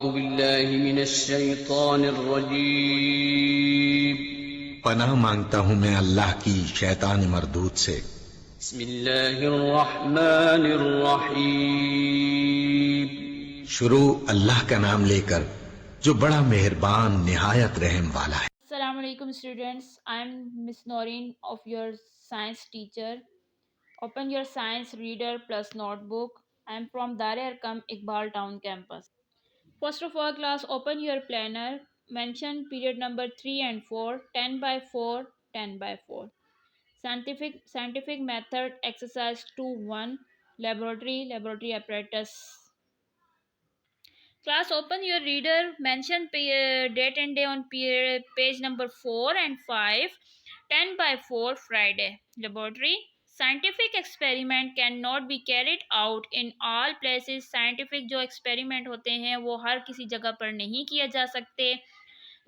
बिल्लाहि मिनश्शैतानिर्रजीम। पनाह मांगता हूँ मैं अल्लाह की शैतान मरदूद से। बिस्मिल्लाहिर्रहमानिर्रहीम। शुरू अल्लाह का नाम लेकर जो बड़ा मेहरबान निहायत रहम वाला है। Assalamu alaikum students. I am Miss Noreen of your science teacher. Open your science reader plus notebook. I am from Dar Arkam Iqbal Town campus. First of all class, open your planner. Mention period number 3 and 4, 10 by 4, 10 by 4. Scientific method exercise 2-1, laboratory apparatus. Class, open your reader. Mention date and day on page number 4 and 5. 10 by 4 Friday. Laboratory. Scientific experiment cannot be carried out in all places. Scientific जो experiment होते हैं वो हर किसी जगह पर नहीं किया जा सकते.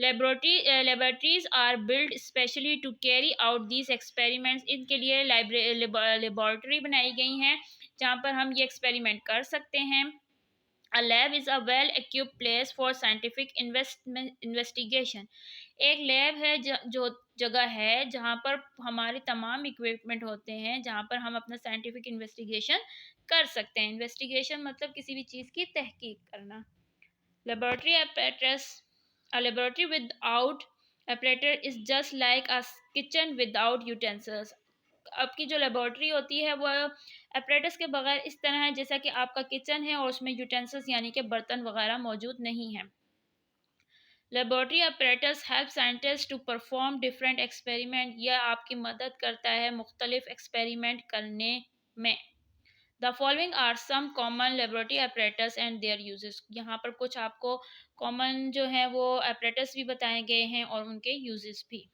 Laboratories are built specially to carry out these experiments. इनके लिए laboratory बनाई गई हैं जहाँ पर हम ये experiment कर सकते हैं. A lab is a well-equipped place for scientific investigation. एक लैब है जो जगह है जहाँ पर हमारे तमाम इक्विपमेंट होते हैं जहाँ पर हम अपना साइंटिफिक इन्वेस्टिगेशन कर सकते हैं. इन्वेस्टिगेशन मतलब किसी भी चीज़ की तहकीक करना. Laboratory apparatus. A laboratory without apparatus is just like a kitchen without utensils. आपकी जो लेबोरेटरी होती है वो अपरेटस के बगैर इस तरह है जैसा कि आपका किचन है और उसमें यूटेंसिल्स यानी कि बर्तन वगैरह मौजूद नहीं है. Laboratory apparatus help scientist to perform different experiment. यह आपकी मदद करता है मुख्तलिफ एक्सपेरिमेंट करने में. The following are some common laboratory apparatus and their uses. यहाँ पर कुछ आपको कॉमन जो है वो अपरेटस भी बताए गए हैं और उनके यूजेस भी.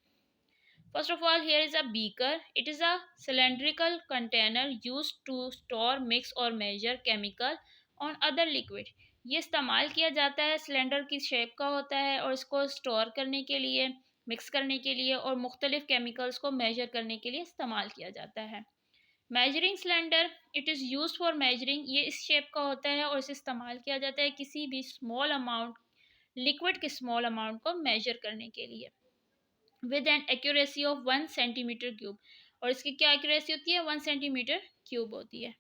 First of all, here is a beaker. It is a cylindrical container used to store, mix or measure chemical on other liquid. ये इस्तेमाल किया जाता है, सिलेंडर की शेप का होता है और इसको स्टोर करने के लिए, मिक्स करने के लिए और मुख्तलिफ केमिकल्स को मेजर करने के लिए इस्तेमाल किया जाता है. Measuring cylinder. It is use for measuring. ये इस शेप का होता है और इसे इस्तेमाल किया जाता है किसी भी स्मॉल अमाउंट लिक्विड के स्मॉल अमाउंट को मेजर करने के लिए. With an accuracy of 1 centimetre cube. और इसकी क्या एक्यूरेसी होती है? 1 सेंटीमीटर क्यूब होती है.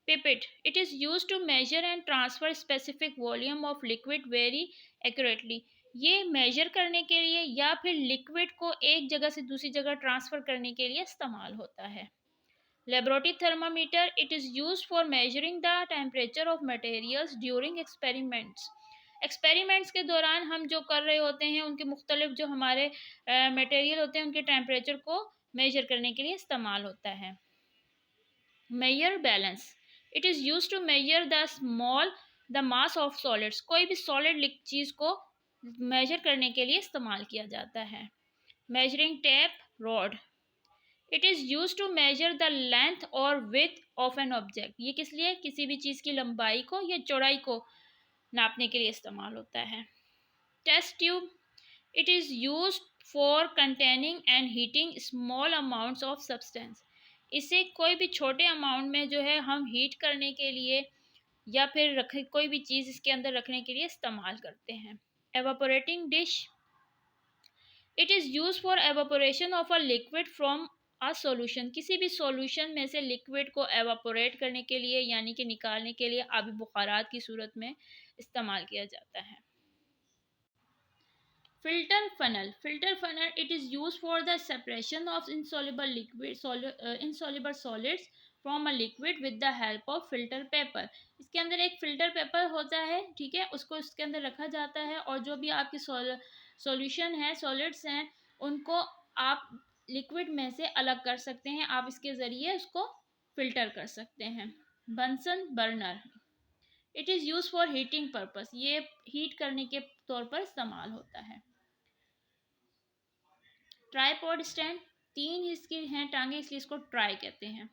Pipette. It is use to measure and transfer specific volume of liquid very accurately. ये मेजर करने के लिए या फिर लिक्विड को एक जगह से दूसरी जगह ट्रांसफ़र करने के लिए इस्तेमाल होता है. Laboratory thermometer. It is use for measuring the temperature of materials during experiments. Experiments के दौरान हम जो कर रहे होते हैं उनके मुख्तलिफ जो हमारे मटेरियल होते हैं उनके टेम्परेचर को मेजर करने के लिए इस्तेमाल होता है. Measure balance. It is use to measure the mass of solids. कोई भी सॉलिड चीज़ को मेजर करने के लिए इस्तेमाल किया जाता है. Measuring tape rod. It is use to measure the length और विड्थ ऑफ एन ऑब्जेक्ट. ये किस लिए? किसी भी चीज़ की लंबाई को या चौड़ाई को नापने के लिए इस्तेमाल होता है. Test tube. It is use for containing and heating small amounts of substance. इसे कोई भी छोटे अमाउंट में जो है हम हीट करने के लिए या फिर कोई भी चीज़ इसके अंदर रखने के लिए इस्तेमाल करते हैं. Evaporating dish. It is use for evaporation of a liquid from a solution. किसी भी सॉल्यूशन में से लिक्विड को एवापोरेट करने के लिए यानी कि निकालने के लिए आबी बुखारात की सूरत में इस्तेमाल किया जाता है. Filter funnel. It is used for the separation of insoluble solids from a liquid with the help of filter paper. इसके अंदर एक फिल्टर पेपर होता है, ठीक है, उसको इसके अंदर रखा जाता है और जो भी आपकी सॉल्यूशन है, सॉलिड्स हैं, उनको आप लिक्विड में से अलग कर सकते हैं. आप इसके ज़रिए उसको फिल्टर कर सकते हैं. Bunsen burner. It is use for heating purpose. ये हीट करने के तौर पर इस्तेमाल होता है. Tripod stand. 3 इसकी हैं टांगे इसलिए इसको ट्राई कहते हैं.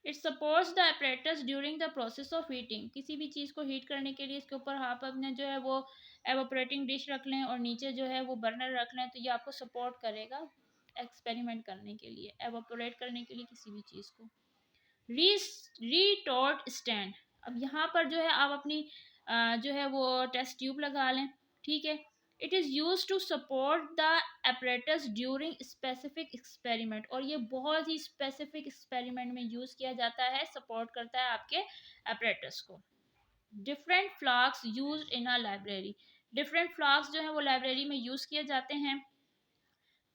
It supports the apparatus during the process of heating. किसी भी चीज़ को हीट करने के लिए इसके ऊपर आप अपने जो है वो एवापोरेटिंग डिश रख लें और नीचे जो है वो बर्नर रख लें तो ये आपको सपोर्ट करेगा एक्सपेरिमेंट करने के लिए, एवापोरेट करने के लिए किसी भी चीज़ को. रीटॉर्ट स्टैंड. अब यहाँ पर जो है आप अपनी जो है वो टेस्ट ट्यूब लगा लें, ठीक है। It is use to support the apparatus during specific experiment, और ये बहुत ही स्पेसिफिक एक्सपेरिमेंट में यूज़ किया जाता है, सपोर्ट करता है आपके अपरेटस को। Different flask use in a library, different flask जो है वो लाइब्रेरी में यूज़ किए जाते हैं।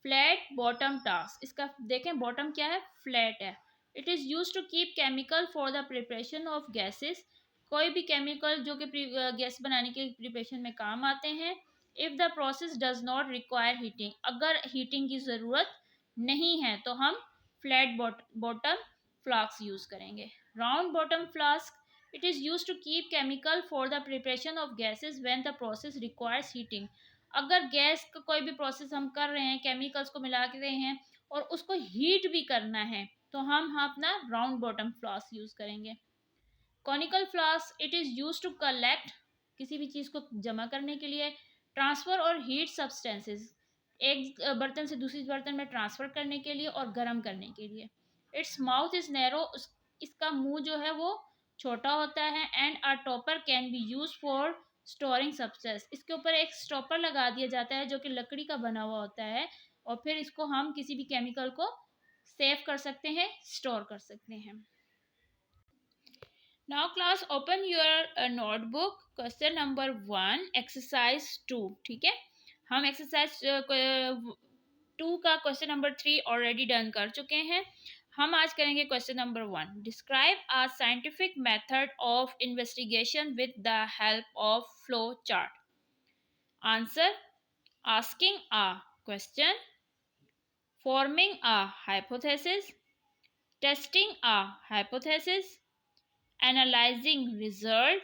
फ्लैट बॉटम टास्क, इसका देखें बॉटम क्या है, फ्लैट है। It is use to keep chemical for the preparation of gases, कोई भी केमिकल जो कि गैस बनाने के प्रिपरेशन में काम आते हैं। If the process does not require heating, अगर हीटिंग की ज़रूरत नहीं है तो हम फ्लैट बॉटम फ्लास्क यूज़ करेंगे। Round bottom flask, it is use to keep chemical for the preparation of gases when the process requires heating, अगर gas का कोई भी प्रोसेस हम कर रहे हैं, केमिकल्स को मिला के रहे हैं और उसको हीट भी करना है, तो हम अपना राउंड बॉटम फ्लास्क यूज़ करेंगे। Conical flask, it is use to collect, किसी भी चीज़ को जमा करने के लिए, ट्रांसफ़र और हीट सब्सटेंसेस, एक बर्तन से दूसरी बर्तन में ट्रांसफ़र करने के लिए और गर्म करने के लिए। इट्स माउथ इज़ नैरो, इसका मुंह जो है वो छोटा होता है। And a topper can be use for storing substance, इसके ऊपर एक स्टॉपर लगा दिया जाता है जो कि लकड़ी का बना हुआ होता है, और फिर इसको हम किसी भी केमिकल को सेव कर सकते हैं, स्टोर कर सकते हैं। Now class open your notebook, question number 1 exercise 2, ठीक है। हम एक्सरसाइज 2 का क्वेश्चन नंबर 3 ऑलरेडी डन कर चुके हैं। हम आज करेंगे question number 1, describe a scientific method of investigation with the help of flow chart. Answer, asking a question, forming a hypothesis, testing a hypothesis, analyzing result,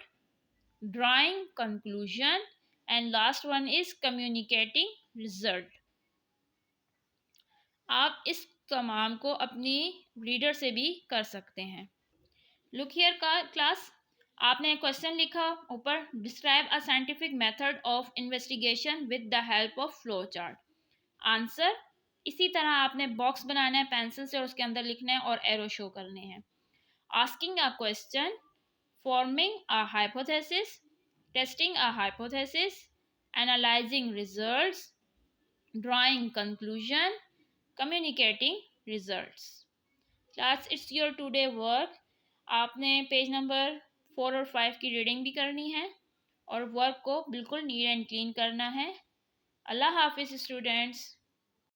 drawing conclusion, and last one is communicating result। आप इस तमाम को अपनी reader से भी कर सकते हैं। लुक हियर का क्लास, आपने क्वेश्चन लिखा ऊपर, describe a scientific method of investigation with the help of flow chart. Answer, इसी तरह आपने बॉक्स बनाना है पेंसिल से और उसके अंदर लिखना है और एरो शो करने हैं। Asking a question, forming a hypothesis, testing a hypothesis, analysing results, drawing conclusion, communicating results. Class, it's your today work. आपने पेज नंबर 4 और 5 की रीडिंग भी करनी है और वर्क को बिल्कुल नीट एंड क्लीन करना है। अल्लाह हाफिज़ स्टूडेंट्स।